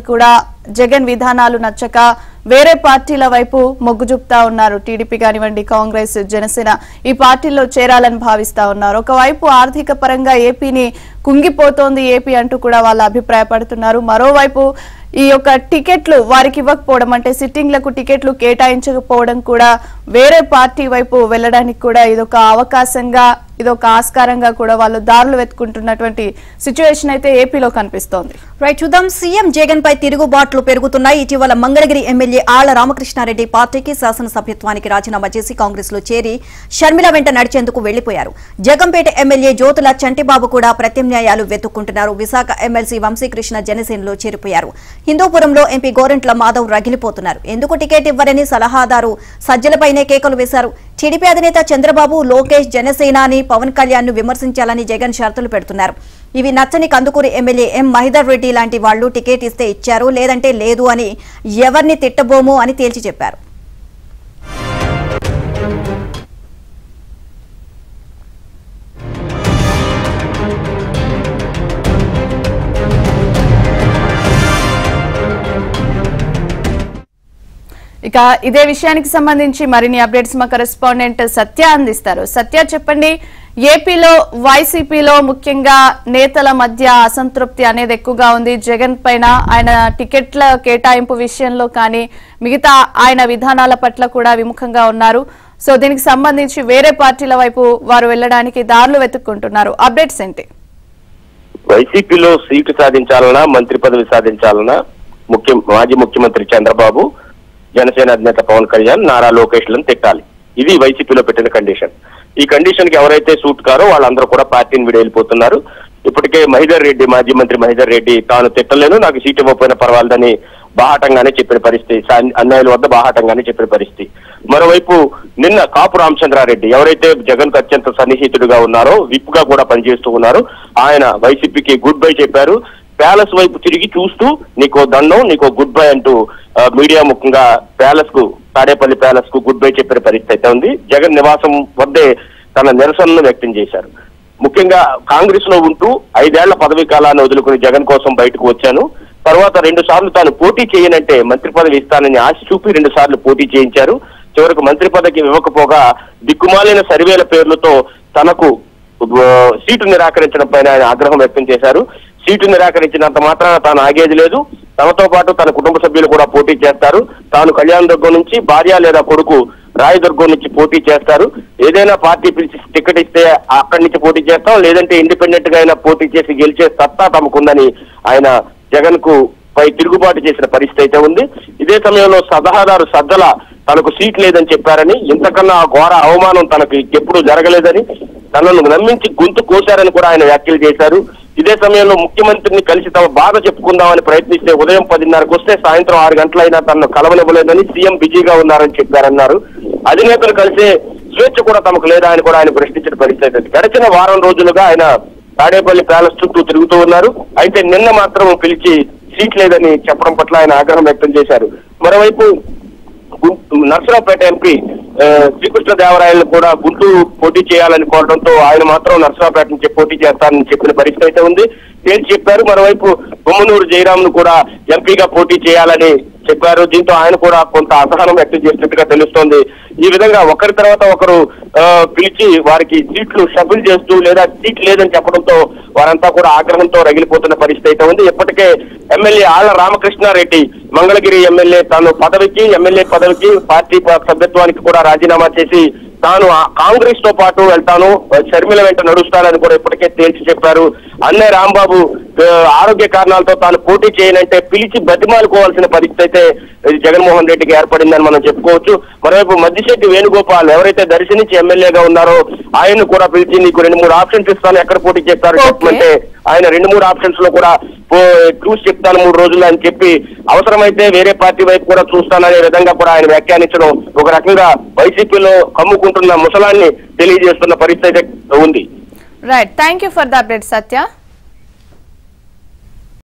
కూడా జగన్ విధానాలు నచ్చక వేరే పార్టీల వైపు మొగ్గు చూపుతా ఉన్నారు. టీడీపీ కానివ్వండి, కాంగ్రెస్, జనసేన ఈ పార్టీల్లో చేరాలని భావిస్తా ఉన్నారు. ఒకవైపు ఆర్థిక పరంగా ఏపీని కుంగిపోతోంది ఏపీ అంటూ కూడా వాళ్ళు అభిప్రాయపడుతున్నారు. మరోవైపు ఈ యొక్క టికెట్లు వారికి ఇవ్వకపోవడం, అంటే సిట్టింగ్లకు టికెట్లు కేటాయించకపోవడం కూడా వేరే పార్టీ వైపు వెళ్లడానికి కూడా ఇదొక అవకాశంగా, ఇదొక ఆస్కారంగా కూడా వాళ్ళు దారులు వెతుకుంటున్నటువంటి సిచ్యువేషన్ అయితే ఏపీలో కనిపిస్తోంది. రైట్, చూద్దాం. సీఎం జగన్ పై తిరుగుబాట్లు పెరుగుతున్నాయి. ఇటీవల మంగళగిరి ఎమ్మెల్యే ఆళ్ల రామకృష్ణారెడ్డి పార్టీకి శాసనసభ్యత్వానికి రాజీనామా చేసి కాంగ్రెస్ లో చేరి షర్మిల వెంట నడిచేందుకు వెళ్లిపోయారు. జగంపేట ఎమ్మెల్యే జ్యోతుల చంటిబాబు కూడా ప్రత్యామ్నాయాలు వెతుక్కుంటున్నారు. విశాఖ ఎమ్మెల్సీ వంశీకృష్ణ జనసేనలో చేరిపోయారు. హిందూపురంలో ఎంపీ గోరంట్ల మాధవ్ రగిలిపోతున్నారు. ఎందుకు టికెట్ ఇవ్వరని సలహాదారు సజ్జలపైనే కేకలు వేశారు. టీడీపీ అధినేత చంద్రబాబు, లోకేష్ జనసేనాని పవన్ కళ్యాణ్ ను విమర్శించాలని జగన్ షరతులు పెడుతున్నారు. ఇవి నచ్చని కందుకూరు ఎమ్మెల్యే ఎం మహిదర్ రెడ్డి లాంటి వాళ్లు టికెట్ ఇస్తే ఇచ్చారు, లేదంటే లేదు అని ఎవరిని తిట్టబోము అని తేల్చి చెప్పారు. ఇక ఇదే విషయానికి సంబంధించి మరిన్ని అప్డేట్స్ మా కరెస్పాండెంట్ సత్య అందిస్తారు. సత్య, చెప్పండి. ఏపీలో వైసీపీలో ముఖ్యంగా నేతల మధ్య అసంతృప్తి అనేది ఎక్కువగా ఉంది. జగన్ పైన, ఆయన టికెట్ల కేటాయింపు విషయంలో కానీ మిగతా ఆయన విధానాల పట్ల కూడా విముఖంగా ఉన్నారు. సో దీనికి సంబంధించి వేరే పార్టీల వైపు వారు వెళ్లడానికి దారులు వెతుక్కుంటున్నారు. అప్డేట్స్ ఏంటి? వైసీపీలో సీటు సాధించాలన్నా, మంత్రి పదవి సాధించాలన్నా మాజీ ముఖ్యమంత్రి చంద్రబాబు, జనసేన అధినేత పవన్ కళ్యాణ్, నారా లోకేష్ లను తిట్టాలి. ఇది వైసీపీలో పెట్టిన కండిషన్. ఈ కండిషన్ కి ఎవరైతే సూట్ కారో వాళ్ళందరూ కూడా పార్టీని విడి వెళ్ళిపోతున్నారు. ఇప్పటికే మహిదర్ రెడ్డి, మాజీ మంత్రి మహిదర్ రెడ్డి, తాను తిట్టలేను, నాకు సీటు ఇవ్వకపోయినా పర్వాలేదని బాహాటంగానే చెప్పిన పరిస్థితి, అన్యాయుల వద్ద బాహాటంగానే చెప్పిన పరిస్థితి. మరోవైపు నిన్న కాపు రామచంద్రారెడ్డి, ఎవరైతే జగన్ కు అత్యంత సన్నిహితుడిగా ఉన్నారో, విప్ గా కూడా పనిచేస్తూ ఉన్నారో, ఆయన వైసీపీకి గుడ్ బై చెప్పారు. ప్యాలెస్ వైపు తిరిగి చూస్తూ నీకో దండం, నీకో గుడ్ బై అంటూ మీడియా ముఖ్యంగా ప్యాలెస్ కు, తాడేపల్లి ప్యాలెస్ కు గుడ్ బై చెప్పిన పరిస్థితి అయితే ఉంది. జగన్ నివాసం వద్దే తన నిరసనను వ్యక్తం చేశారు. ముఖ్యంగా కాంగ్రెస్ లో ఉంటూ 5 ఏళ్ల పదవీ కాలాన్ని వదులుకుని జగన్ కోసం బయటకు వచ్చాను. తర్వాత 2 సార్లు తాను పోటీ చేయనంటే మంత్రి పదవి ఇస్తానని ఆశ చూపి 2 సార్లు పోటీ చేయించారు. చివరకు మంత్రి పదవికి ఇవ్వకపోగా దిక్కుమాలిన సర్వేల పేర్లతో తనకు సీటు నిరాకరించడం పైన ఆయన ఆగ్రహం వ్యక్తం చేశారు. సీటు నిరాకరించినంత మాత్రాన తాను ఆగేది లేదు, తనతో పాటు తన కుటుంబ సభ్యులు కూడా పోటీ చేస్తారు. తాను కళ్యాణదుర్గం నుంచి, భార్య లేదా కొడుకు రాయదుర్గం నుంచి పోటీ చేస్తారు. ఏదైనా పార్టీ పిలిచి టికెట్ ఇస్తే అక్కడి నుంచి పోటీ చేస్తాం, లేదంటే ఇండిపెండెంట్ గా అయినా పోటీ చేసి గెలిచే సత్తా తమకుందని ఆయన జగన్ కు పై తిరుగుబాటు చేసిన పరిస్థితి అయితే ఉంది. ఇదే సమయంలో సలహాదారు సజ్జల తనకు సీట్ లేదని చెప్పారని, ఇంతకన్నా ఘోర అవమానం తనకు ఎప్పుడూ జరగలేదని, తనను నమ్మించి గొంతు కోశారని కూడా ఆయన వ్యాఖ్యలు చేశారు. ఇదే సమయంలో ముఖ్యమంత్రిని కలిసి తమ బాధ చెప్పుకుందామని ప్రయత్నిస్తే ఉదయం 10:30కు వస్తే సాయంత్రం 6 గంటలైనా తనను కలవనివ్వలేదని, సీఎం బిజీగా ఉన్నారని చెప్పారన్నారు. అధినేతలు కలిసే స్వేచ్ఛ కూడా తమకు లేదా అని కూడా ఆయన ప్రశ్నించిన పరిస్థితి. గడిచిన వారం రోజులుగా ఆయన తాడేపల్లి ప్యాలెస్ చుట్టూ తిరుగుతూ ఉన్నారు. అయితే నిన్న మాత్రం పిలిచి సీట్ లేదని చెప్పడం పట్ల ఆయన ఆగ్రహం వ్యక్తం చేశారు. మరోవైపు నర్సరావుపేట ఎంపీ శ్రీకృష్ణదేవరాయలను కూడా గుంటూరు పోటీ చేయాలని కోరడంతో ఆయన మాత్రం నర్సరావుపేట నుంచి పోటీ చేస్తానని చెప్పిన పరిస్థితి అయితే ఉంది, తేల్చి చెప్పారు. మరోవైపు బొమ్మనూరు జయరాంను కూడా ఎంపీగా పోటీ చేయాలని చెప్పారు. దీంతో ఆయన కూడా కొంత అసహనం వ్యక్తం చేసినట్టుగా తెలుస్తోంది. ఈ విధంగా ఒకరి తర్వాత ఒకరు పిలిచి వారికి సీట్లు షఫిల్ చేస్తూ లేదా సీట్ లేదని చెప్పడంతో వారంతా కూడా ఆగ్రహంతో రగిలిపోతున్న పరిస్థితి అయితే ఉంది. ఇప్పటికే ఎమ్మెల్యే ఆళ్ల రామకృష్ణారెడ్డి మంగళగిరి ఎమ్మెల్యే తాను ఎమ్మెల్యే పదవికి, పార్టీ సభ్యత్వానికి కూడా రాజీనామా చేసి తాను కాంగ్రెస్ తో పాటు వెళ్తాను, షర్మిల వెంట నడుస్తానని కూడా ఇప్పటికే తేల్చి చెప్పారు. అన్నయ్య రాంబాబు ఆరోగ్య కారణాలతో తాను పోటీ చేయనంటే పిలిచి బతిమాలుకోవాల్సిన పరిస్థితి అయితే జగన్మోహన్ రెడ్డికి ఏర్పడిందని మనం చెప్పుకోవచ్చు. మరోవైపు మద్దిశెట్టి వేణుగోపాల్, ఎవరైతే దర్శి నుంచి ఎమ్మెల్యేగా ఉన్నారో, ఆయన్ను కూడా పిలిచి నీకు 2-3 ఆప్షన్స్ ఇస్తాను, ఎక్కడ పోటీ చేస్తారు చెప్పమంటే ఆయన 2-3 ఆప్షన్స్ లో కూడా చూసి చెప్తాను 3 రోజులు అని చెప్పి, అవసరమైతే వేరే పార్టీ వైపు కూడా చూస్తాననే విధంగా కూడా ఆయన వ్యాఖ్యానించడం ఒక రకంగా వైసీపీలో కమ్ముకుంటున్న ముసలాన్ని తెలియజేస్తున్న పరిస్థితి ఉంది. Right, thank you for the update Satya.